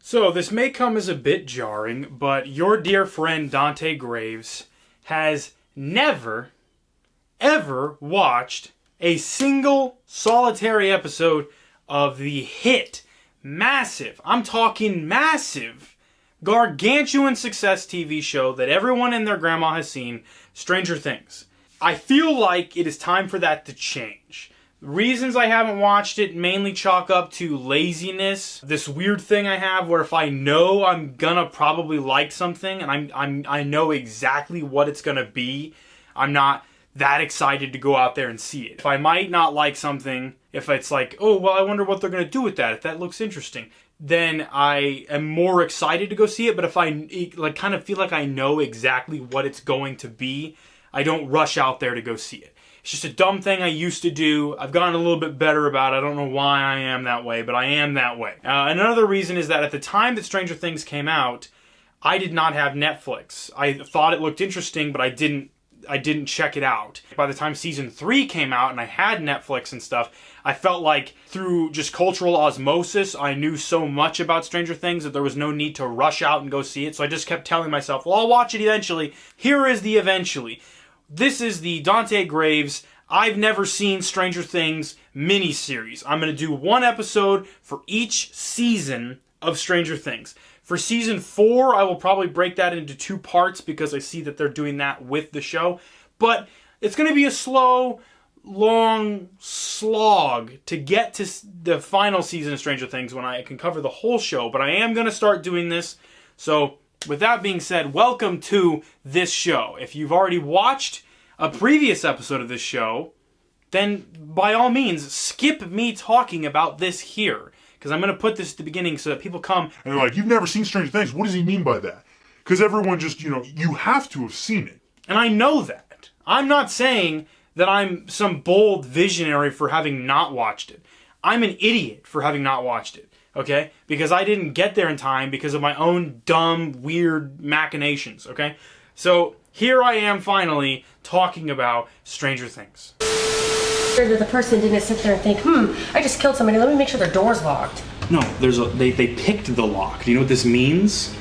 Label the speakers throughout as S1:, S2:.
S1: So this may come as a bit jarring, but your dear friend Dante Graves has never, ever watched a single solitary episode of the hit, massive, I'm talking massive, gargantuan success TV show that everyone and their grandma has seen, Stranger Things. I feel like it is time for that to change. Reasons I haven't watched it mainly chalk up to laziness. This weird thing I have where if I know I'm gonna probably like something and I know exactly what it's gonna be, I'm not that excited to go out there and see it. If I might not like something, if it's like, oh, well, I wonder what they're gonna do with that, if that looks interesting, then I am more excited to go see it. But if I kind of feel like I know exactly what it's going to be, I don't rush out there to go see it. It's just a dumb thing I used to do. I've gotten a little bit better about it. I don't know why I am that way, but I am that way. Another reason is that at the time that Stranger Things came out, I did not have Netflix. I thought it looked interesting, but I didn't check it out. By the time season 3 came out and I had Netflix and stuff, I felt like through just cultural osmosis, I knew so much about Stranger Things that there was no need to rush out and go see it. So I just kept telling myself, well, I'll watch it eventually. Here is the eventually. This is the Dante Graves I've Never Seen Stranger Things mini-series. I'm going to do one episode for each season of Stranger Things. For season 4, I will probably break that into 2 parts because I see that they're doing that with the show. But it's going to be a slow, long slog to get to the final season of Stranger Things when I can cover the whole show. But I am going to start doing this. So with that being said, welcome to this show. If you've already watched a previous episode of this show, then by all means, skip me talking about this here. Because I'm going to put this at the beginning so that people come
S2: and they're like, you've never seen Stranger Things. What does he mean by that? Because everyone just, you have to have seen it.
S1: And I know that. I'm not saying that I'm some bold visionary for having not watched it. I'm an idiot for having not watched it. Okay? Because I didn't get there in time because of my own dumb, weird machinations. Okay? So here I am finally talking about Stranger Things.
S3: That the person didn't sit there and think, I just killed somebody, let me make sure their door's locked.
S1: No, they picked the lock. Do you know what this means?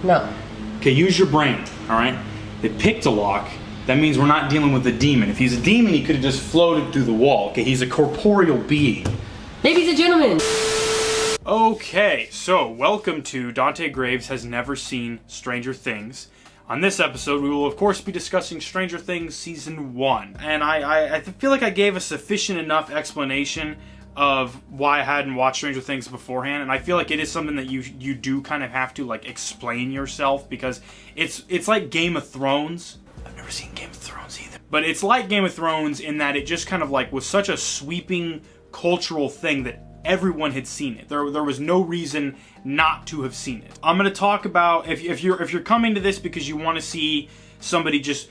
S3: No.
S1: Okay, use your brain, alright? They picked a lock. That means we're not dealing with a demon. If he's a demon, he could have just floated through the wall. Okay, he's a corporeal being.
S3: Maybe he's a gentleman.
S1: Okay, so welcome to Dante Graves Has Never Seen Stranger Things. On this episode, we will of course be discussing Stranger Things Season 1. And I feel like I gave a sufficient enough explanation of why I hadn't watched Stranger Things beforehand. And I feel like it is something that you do kind of have to like explain yourself, because it's like Game of Thrones. I've never seen Game of Thrones either. But it's like Game of Thrones in that it just kind of like was such a sweeping cultural thing that everyone had seen it. There was no reason not to have seen it. I'm going to talk about if you're coming to this because you want to see somebody just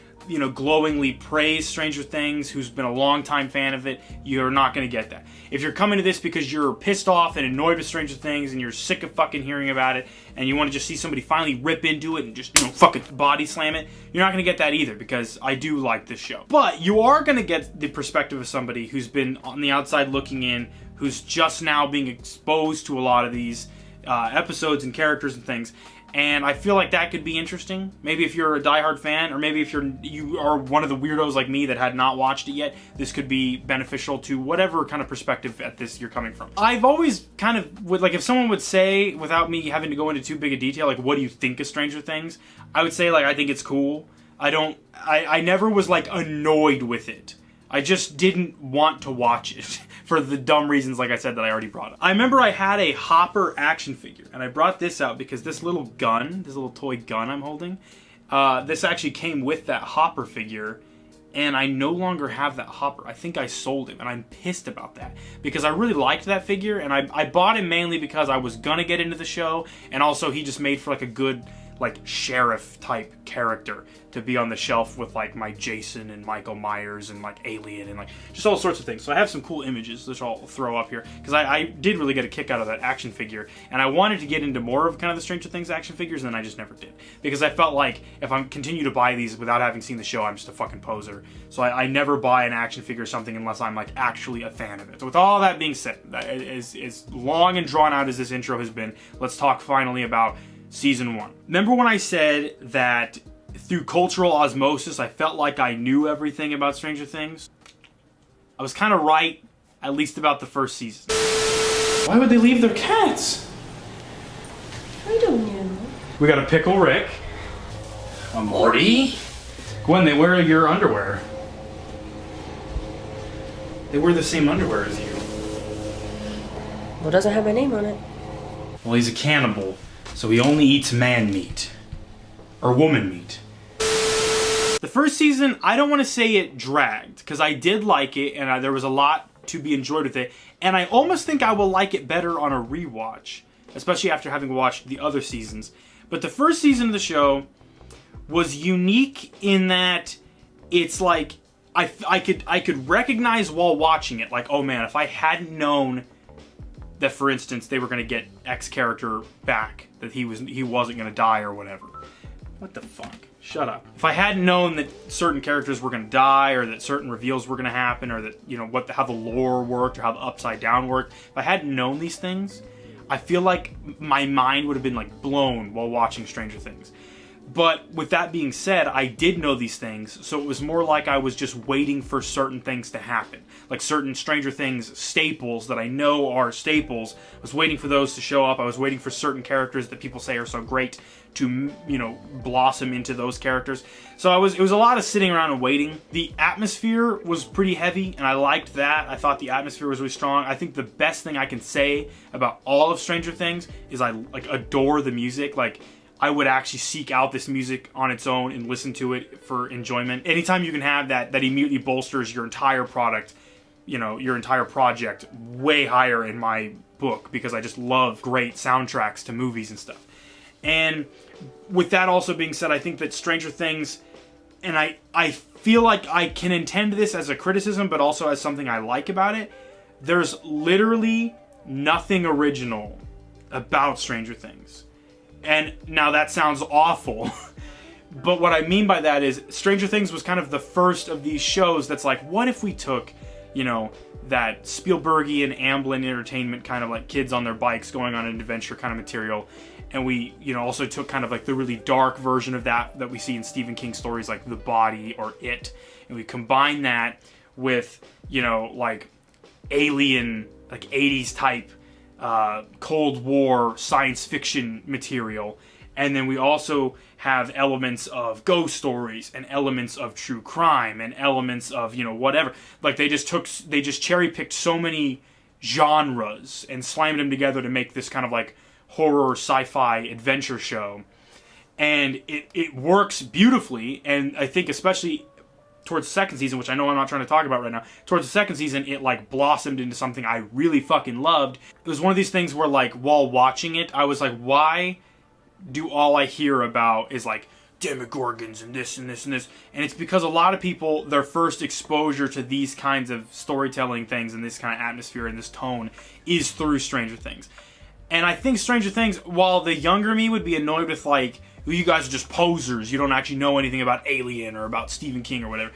S1: glowingly praise Stranger Things who's been a long-time fan of it, you're not going to get that. If you're coming to this because you're pissed off and annoyed with Stranger Things and you're sick of fucking hearing about it and you want to just see somebody finally rip into it and just fucking body slam it, you're not going to get that either, because I do like this show. But you are going to get the perspective of somebody who's been on the outside looking in, who's just now being exposed to a lot of these episodes and characters and things. And I feel like that could be interesting. Maybe if you're a diehard fan, or maybe if you are one of the weirdos like me that had not watched it yet, this could be beneficial to whatever kind of perspective at this you're coming from. I've always kind of would like, if someone would say, without me having to go into too big a detail, like, what do you think of Stranger Things? I would say, like, I think it's cool. I never was like annoyed with it. I just didn't want to watch it for the dumb reasons, like I said, that I already brought up. I remember I had a Hopper action figure, and I brought this out because this little gun, this little toy gun I'm holding, this actually came with that Hopper figure, and I no longer have that Hopper. I think I sold him, and I'm pissed about that because I really liked that figure, and I bought him mainly because I was gonna get into the show, and also he just made for like a good like sheriff type character to be on the shelf with like my Jason and Michael Myers and like Alien and like just all sorts of things. So I have some cool images which I'll throw up here because I did really get a kick out of that action figure, and I wanted to get into more of kind of the Stranger Things action figures, and then I just never did because I felt like if I continue to buy these without having seen the show, I'm just a fucking poser. So I never buy an action figure or something unless I'm like actually a fan of it. So with all that being said, as long and drawn out as this intro has been, let's talk finally about Season 1. Remember when I said that through cultural osmosis, I felt like I knew everything about Stranger Things? I was kind of right, at least about the first season. Why would they leave their cats?
S3: I don't know.
S1: We got a Pickle Rick. A Morty. Gwen, they wear your underwear. They wear the same underwear as you.
S3: Well, it doesn't have my name on it.
S1: Well, he's a cannibal, so he only eats man meat. Or woman meat. The first season, I don't want to say it dragged, because I did like it, and there was a lot to be enjoyed with it, and I almost think I will like it better on a rewatch, especially after having watched the other seasons. But the first season of the show was unique in that it's like, I could recognize while watching it, like, oh man, if I hadn't known that, for instance, they were going to get X character back, that he wasn't going to die or whatever. What the fuck? Shut up. If I hadn't known that certain characters were going to die, or that certain reveals were going to happen, or that, you know, how the lore worked, or how the Upside Down worked, if I hadn't known these things, I feel like my mind would have been like blown while watching Stranger Things. But with that being said, I did know these things, so it was more like I was just waiting for certain things to happen. Like certain Stranger Things staples that I know are staples. I was waiting for those to show up. I was waiting for certain characters that people say are so great to, you know, blossom into those characters. So it was a lot of sitting around and waiting. The atmosphere was pretty heavy, and I liked that. I thought the atmosphere was really strong. I think the best thing I can say about all of Stranger Things is I like adore the music. Like, I would actually seek out this music on its own and listen to it for enjoyment. Anytime you can have that immediately bolsters your entire product, you know, your entire project way higher in my book, because I just love great soundtracks to movies and stuff. And with that also being said, I think that Stranger Things, and I feel like I can intend this as a criticism, but also as something I like about it, there's literally nothing original about Stranger Things. And now that sounds awful, but what I mean by that is Stranger Things was kind of the first of these shows that's like, what if we took, you know, that Spielbergian Amblin Entertainment kind of like kids on their bikes going on an adventure kind of material, and we, you know, also took kind of like the really dark version of that we see in Stephen King stories like The Body or It, and we combine that with, you know, like alien, like 80s type Cold War science fiction material, and then we also have elements of ghost stories and elements of true crime and elements of, you know, whatever. Like they just cherry picked so many genres and slammed them together to make this kind of like horror sci-fi adventure show, and it works beautifully. And I think especially towards the second season, which I know I'm not trying to talk about right now, towards the second season, it like blossomed into something I really fucking loved. It was one of these things where like while watching it, I was like, why do all I hear about is like Demogorgons and this and this and this? And it's because a lot of people, their first exposure to these kinds of storytelling things and this kind of atmosphere and this tone is through Stranger Things. And I think Stranger Things, while the younger me would be annoyed with like, you guys are just posers, you don't actually know anything about Alien or about Stephen King or whatever.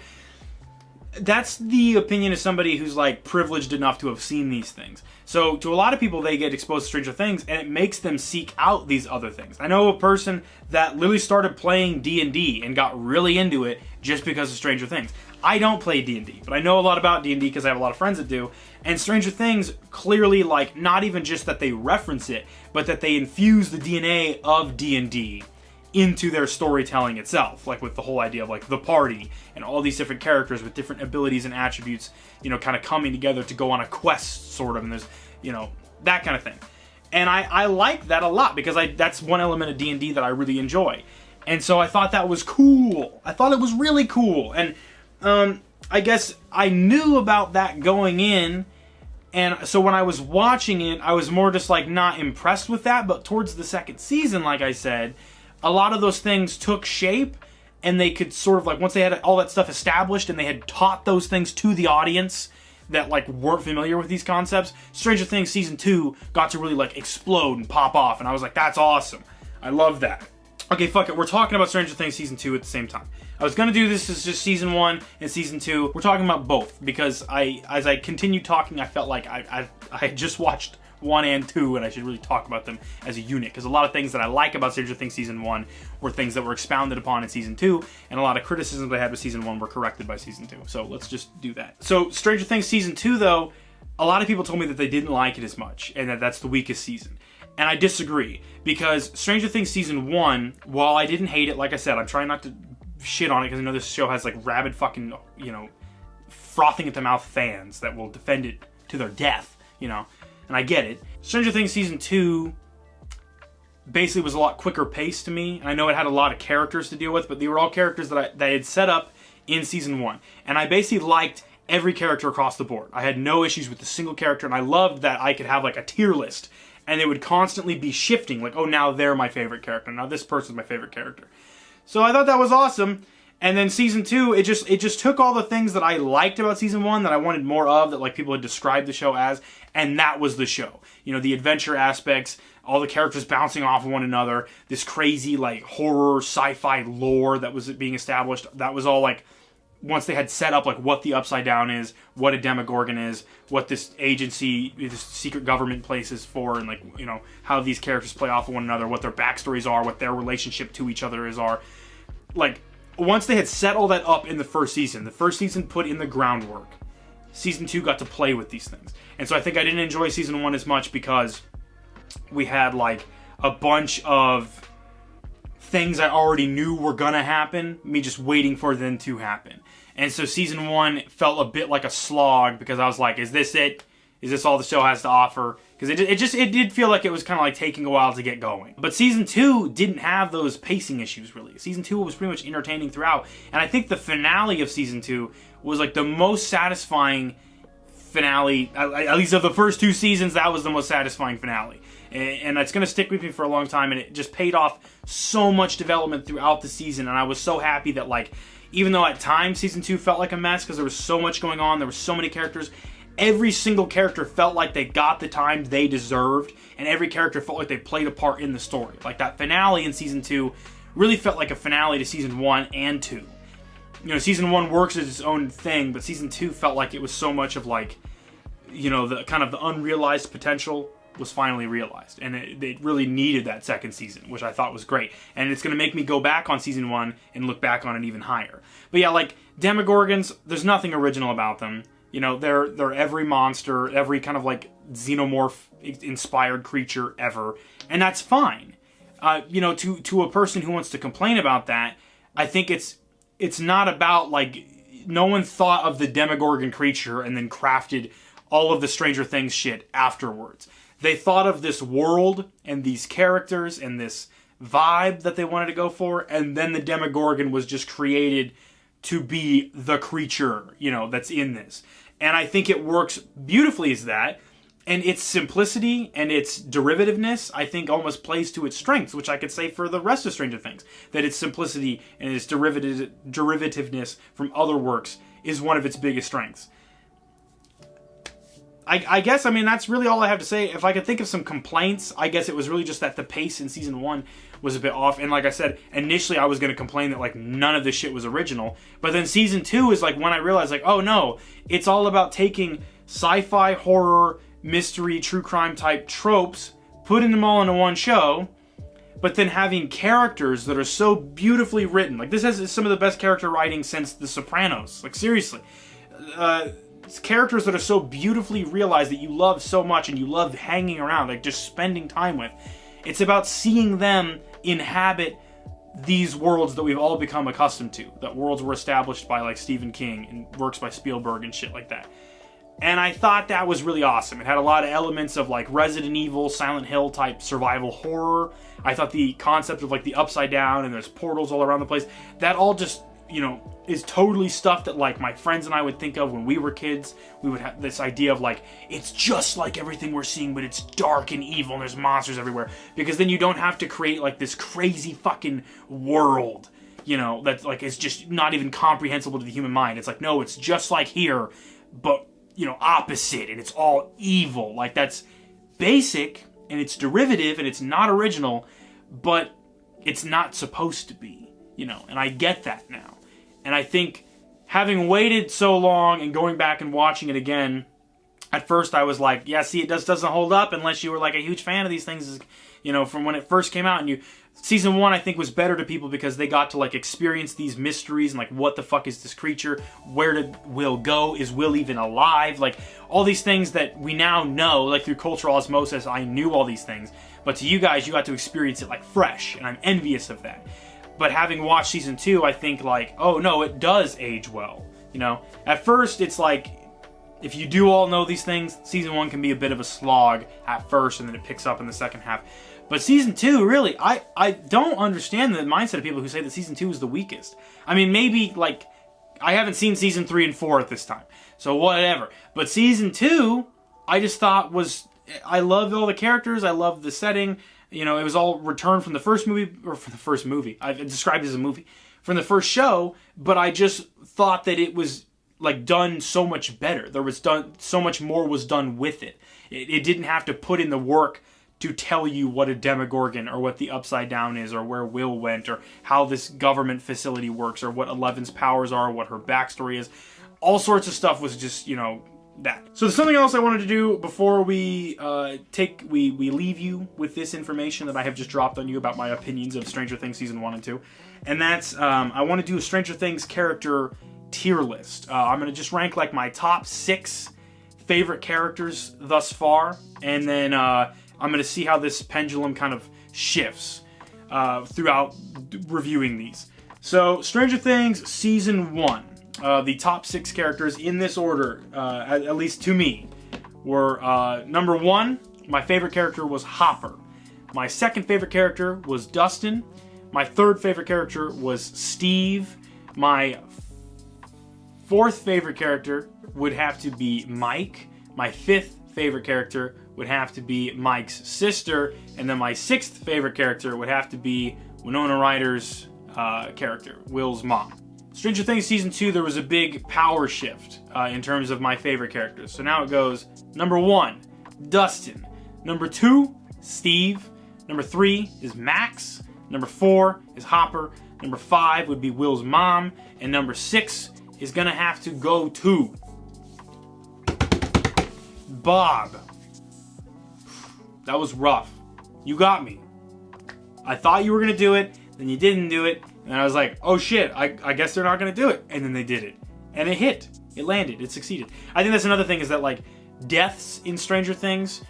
S1: That's the opinion of somebody who's like privileged enough to have seen these things. So to a lot of people, they get exposed to Stranger Things and it makes them seek out these other things. I know a person that literally started playing D&D and got really into it just because of Stranger Things. I don't play D&D, but I know a lot about D&D because I have a lot of friends that do. And Stranger Things clearly, like, not even just that they reference it, but that they infuse the DNA of D&D into their storytelling itself, like with the whole idea of like the party and all these different characters with different abilities and attributes, you know, kind of coming together to go on a quest sort of, and there's, you know, that kind of thing. And I like that a lot because that's one element of D&D that I really enjoy. And so I thought that was cool. I thought it was really cool. And I guess I knew about that going in, and so when I was watching it, I was more just like not impressed with that. But towards the second season, like I said, a lot of those things took shape, and they could sort of like, once they had all that stuff established and they had taught those things to the audience that like weren't familiar with these concepts, Stranger Things season 2 got to really like explode and pop off, and I was like, that's awesome. I love that. Okay, fuck it. We're talking about Stranger Things season 2 at the same time. I was gonna do this as just season 1 and season 2. We're talking about both because as I continued talking, I felt like I had just watched 1 and 2, and I should really talk about them as a unit, because a lot of things that I like about Stranger Things season 1 were things that were expounded upon in season 2, and a lot of criticisms I had with season 1 were corrected by season 2. So let's just do that. So Stranger Things season 2, though, a lot of people told me that they didn't like it as much, and that that's the weakest season. And I disagree, because Stranger Things season 1, while I didn't hate it, like I said, I'm trying not to shit on it, because I know this show has like rabid fucking, you know, frothing at the mouth fans that will defend it to their death, you know, and I get it. Stranger Things season 2 basically was a lot quicker paced to me, and I know it had a lot of characters to deal with, but they were all characters that I had set up in season 1, and I basically liked every character across the board. I had no issues with a single character, and I loved that I could have like a tier list, and it would constantly be shifting, like, oh, now they're my favorite character, now this person's my favorite character. So I thought that was awesome. And then season 2, it just took all the things that I liked about season 1 that I wanted more of, that like people had described the show as, and that was the show. You know, the adventure aspects, all the characters bouncing off of one another, this crazy like horror sci-fi lore that was being established. That was all like, once they had set up like what the Upside Down is, what a Demogorgon is, what this agency, this secret government place is for, and like, you know, how these characters play off of one another, what their backstories are, what their relationship to each other are. Like, once they had set all that up in the first season put in the groundwork. Season 2 got to play with these things. And so I think I didn't enjoy season 1 as much because we had like a bunch of things I already knew were gonna happen, me just waiting for them to happen. And so season 1 felt a bit like a slog, because I was like, is this it? Is this all the show has to offer? Because it did feel like it was kind of like taking a while to get going. But season 2 didn't have those pacing issues, really. Season 2 was pretty much entertaining throughout. And I think the finale of season 2 was like the most satisfying finale, at least of the first 2 seasons. That was the most satisfying finale. And it's going to stick with me for a long time. And it just paid off so much development throughout the season. And I was so happy that, like, even though at times season 2 felt like a mess because there was so much going on, there were so many characters, every single character felt like they got the time they deserved, and every character felt like they played a part in the story. Like, that finale in season 2 really felt like a finale to season 1 and 2. You know, season 1 works as its own thing, but season 2 felt like it was so much of like, you know, the kind of the unrealized potential was finally realized, and it really needed that second season, which I thought was great. And it's going to make me go back on season 1 and look back on it even higher. But yeah, like, Demogorgons, there's nothing original about them. You know, they're every monster, every kind of like xenomorph-inspired creature ever, and that's fine. You know, to a person who wants to complain about that, I think it's not about, like, no one thought of the Demogorgon creature and then crafted all of the Stranger Things shit afterwards. They thought of this world and these characters and this vibe that they wanted to go for, and then the Demogorgon was just created to be the creature, you know, that's in this. And I think it works beautifully as that. And its simplicity and its derivativeness, I think, almost plays to its strengths, which I could say for the rest of Stranger Things. That its simplicity and its derivativeness from other works is one of its biggest strengths. I guess, I mean, that's really all I have to say. If I could think of some complaints, I guess it was really just that the pace in season 1 was a bit off. And like I said, initially I was going to complain that, like, none of this shit was original. But then season 2 is like when I realized, like, oh no, it's all about taking sci-fi, horror, mystery, true crime type tropes, putting them all into one show, but then having characters that are so beautifully written. Like, this has some of the best character writing since The Sopranos. Like, seriously. It's characters that are so beautifully realized that you love so much and you love hanging around, like just spending time with. It's about seeing them inhabit these worlds that we've all become accustomed to. That worlds were established by, like, Stephen King and works by Spielberg and shit like that. And I thought that was really awesome. It had a lot of elements of, like, Resident Evil, Silent Hill type survival horror. I thought the concept of, like, the Upside Down and there's portals all around the place, that all just you know, is totally stuff that like my friends and I would think of when we were kids. We would have this idea of like, it's just like everything we're seeing, but it's dark and evil and there's monsters everywhere. Because then you don't have to create like this crazy fucking world, you know, that's like, it's just not even comprehensible to the human mind. It's like, no, it's just like here, but, you know, opposite, and it's all evil. Like, that's basic, and it's derivative, and it's not original, but it's not supposed to be, you know, and I get that now. And I think having waited so long and going back and watching it again, at first I was like, yeah, see, it just doesn't hold up unless you were like a huge fan of these things, you know, from when it first came out. And season 1, I think, was better to people because they got to like experience these mysteries and like, what the fuck is this creature? Where did Will go? Is Will even alive? Like, all these things that we now know, like through cultural osmosis, I knew all these things. But to you guys, you got to experience it like fresh, and I'm envious of that. But having watched season 2, I think like, oh no, it does age well. You know, at first it's like, if you do all know these things, season 1 can be a bit of a slog at first, and then it picks up in the second half. But season 2, really, I don't understand the mindset of people who say that season 2 is the weakest. I mean, maybe, like, I haven't seen season 3 and 4 at this time, so whatever. But season 2, I just thought I loved all the characters, I loved the setting. You know, it was all returned from the first movie, or from the first movie. I've described it as a movie. From the first show, but I just thought that it was, like, done so much better. So much more was done with it. It didn't have to put in the work to tell you what a Demogorgon or what the Upside Down is or where Will went or how this government facility works or what Eleven's powers are, what her backstory is. All sorts of stuff was just, you know, that. So there's something else I wanted to do before we leave you with this information that I have just dropped on you about my opinions of Stranger Things Season 1 and 2. And that's, I want to do a Stranger Things character tier list. I'm going to just rank like my top 6 favorite characters thus far. And then I'm going to see how this pendulum kind of shifts throughout reviewing these. So, Stranger Things Season 1. The top 6 characters in this order, at least to me, were number 1, my favorite character was Hopper. My second favorite character was Dustin. My third favorite character was Steve. My fourth favorite character would have to be Mike. My fifth favorite character would have to be Mike's sister. And then my sixth favorite character would have to be Winona Ryder's character, Will's mom. Stranger Things Season 2, there was a big power shift in terms of my favorite characters. So now it goes, number 1, Dustin. Number 2, Steve. Number 3 is Max. Number 4 is Hopper. Number 5 would be Will's mom. And number 6 is going to have to go to Bob. That was rough. You got me. I thought you were going to do it, then you didn't do it. And I was like, oh shit, I guess they're not going to do it. And then they did it. And it hit. It landed. It succeeded. I think that's another thing is that, like, deaths in Stranger Things,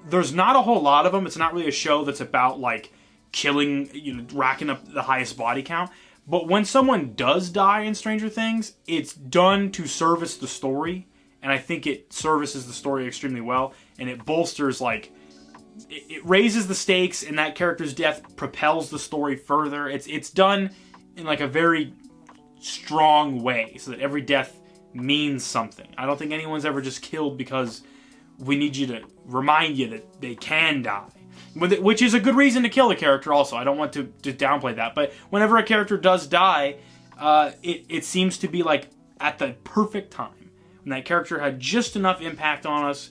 S1: there's not a whole lot of them. It's not really a show that's about, like, killing, you know, racking up the highest body count. But when someone does die in Stranger Things, it's done to service the story. And I think it services the story extremely well. And it bolsters, like, it raises the stakes, and that character's death propels the story further. It's done in like a very strong way, so that every death means something. I don't think anyone's ever just killed because we need you to remind you that they can die, which is a good reason to kill a character. Also, I don't want to downplay that, but whenever a character does die, it seems to be like at the perfect time when that character had just enough impact on us,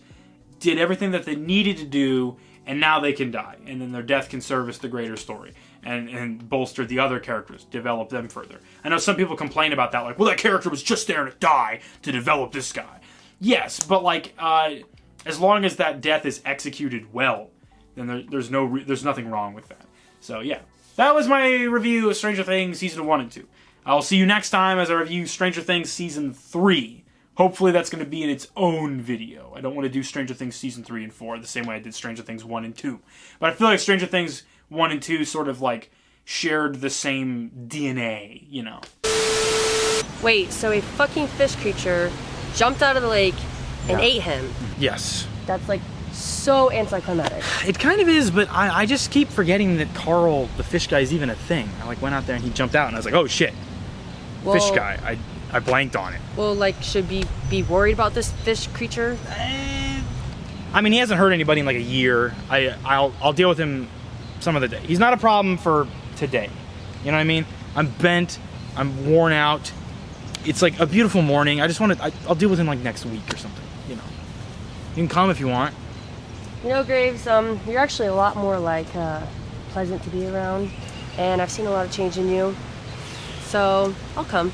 S1: did everything that they needed to do. And now they can die, and then their death can service the greater story and bolster the other characters, develop them further. I know some people complain about that, like, well, that character was just there to die to develop this guy. Yes, but like, as long as that death is executed well, then there's nothing wrong with that. So yeah, that was my review of Stranger Things Season 1 and 2. I'll see you next time as I review Stranger Things Season 3. Hopefully that's going to be in its own video. I don't want to do Stranger Things Season 3 and 4 the same way I did Stranger Things 1 and 2. But I feel like Stranger Things 1 and 2 sort of like shared the same DNA, you know.
S3: Wait, so a fucking fish creature jumped out of the lake and ate him?
S1: Yes.
S3: That's like so anticlimactic.
S1: It kind of is, but I just keep forgetting that Carl, the fish guy, is even a thing. I like went out there and he jumped out and I was like, oh shit. Fish guy. I blanked on it.
S3: Well, like, should we be worried about this fish creature?
S1: I mean, he hasn't hurt anybody in like a year. I'll deal with him some other day. He's not a problem for today. You know what I mean? I'm bent. I'm worn out. It's like a beautiful morning. I just want to. I'll deal with him like next week or something. You know. You can come if you want.
S3: You know, Graves, you're actually a lot more like pleasant to be around, and I've seen a lot of change in you. So I'll come.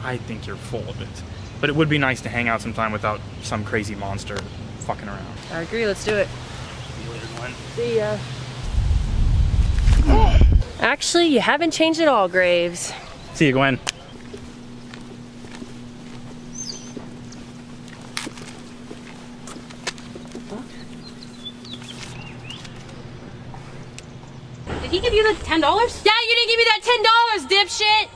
S1: I think you're full of it. But it would be nice to hang out sometime without some crazy monster fucking around.
S3: I agree. Let's do it.
S1: See you later, Glenn.
S3: See ya. Actually, you haven't changed at all, Graves.
S1: See you, Gwen.
S4: Did he give you the $10?
S3: Yeah, you didn't give me that $10, dipshit!